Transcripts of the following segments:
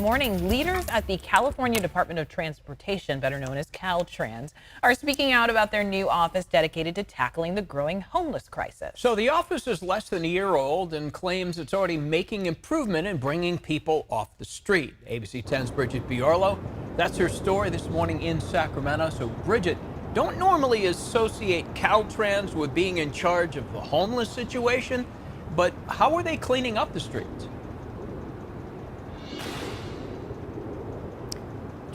Morning, leaders at the California Department of Transportation, better known as Caltrans, are speaking out about their new office dedicated to tackling the growing homeless crisis. So the office is less than a year old and claims it's already making improvement in bringing people off the street. ABC 10's Bridget Biorlo, that's her story this morning in Sacramento. So Bridget, don't normally associate Caltrans with being in charge of the homeless situation, but how are they cleaning up the streets?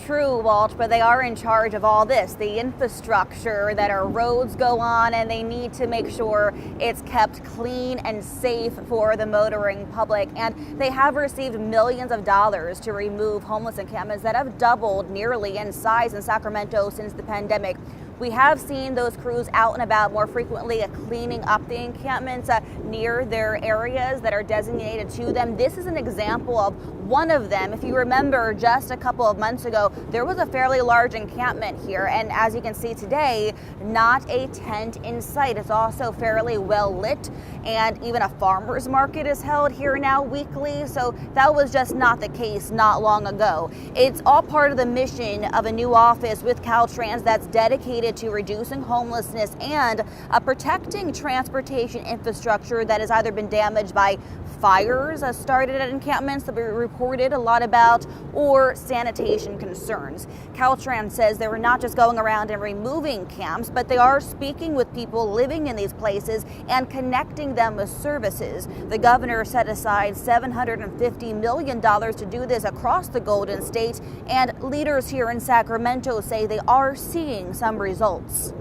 True, Walt, but they are in charge of all this, the infrastructure that our roads go on, and they need to make sure it's kept clean and safe for the motoring public. And they have received millions of dollars to remove homeless encampments that have doubled nearly in size in Sacramento since the pandemic. We have seen those crews out and about more frequently cleaning up the encampments near their areas that are designated to them. This is an example of one of them. If you remember, just a couple of months ago, there was a fairly large encampment here. And as you can see today, not a tent in sight. It's also fairly well lit. And even a farmer's market is held here now weekly. So that was just not the case not long ago. It's all part of the mission of a new office with Caltrans that's dedicated to reducing homelessness and protecting transportation infrastructure that has either been damaged by fires started at encampments that we reported a lot about, or sanitation concerns. Caltrans says they were not just going around and removing camps, but they are speaking with people living in these places and connecting them with services. The governor set aside $750 million to do this across the Golden State, and leaders here in Sacramento say they are seeing some results.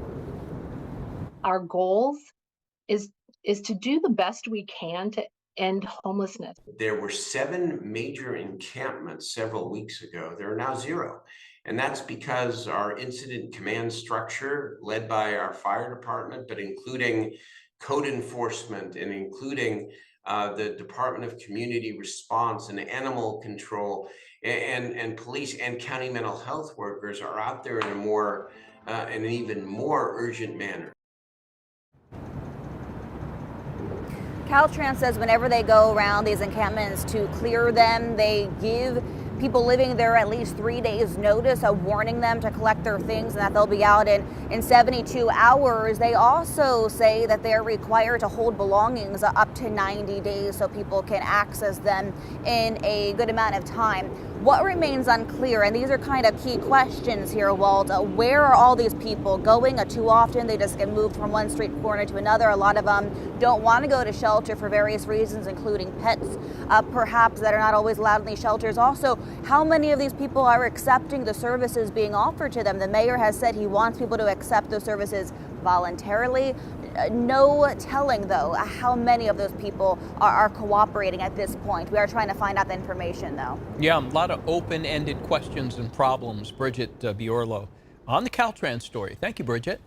Our goals is to do the best we can to end homelessness. There were 7 major encampments several weeks ago. There are now 0. And that's because our incident command structure, led by our fire department, but including code enforcement and including the Department of Community Response and Animal Control and police and county mental health workers, are out there in an even more urgent manner. Caltrans says whenever they go around these encampments to clear them, they give people living there at least 3 days notice, warning them to collect their things and that they'll be out in 72 hours. They also say that they're required to hold belongings up to 90 days so people can access them in a good amount of time. What remains unclear, and these are kind of key questions here, Walt, where are all these people going? Too often they just get moved from one street corner to another. A lot of them don't want to go to shelter for various reasons, including pets, perhaps, that are not always allowed in these shelters. Also, how many of these people are accepting the services being offered to them? The mayor has said he wants people to accept those services voluntarily. No telling, though, how many of those people are cooperating at this point. We are trying to find out the information, though. Yeah, a lot of open-ended questions and problems. Bridget Biorlo on the Caltrans story. Thank you, Bridget.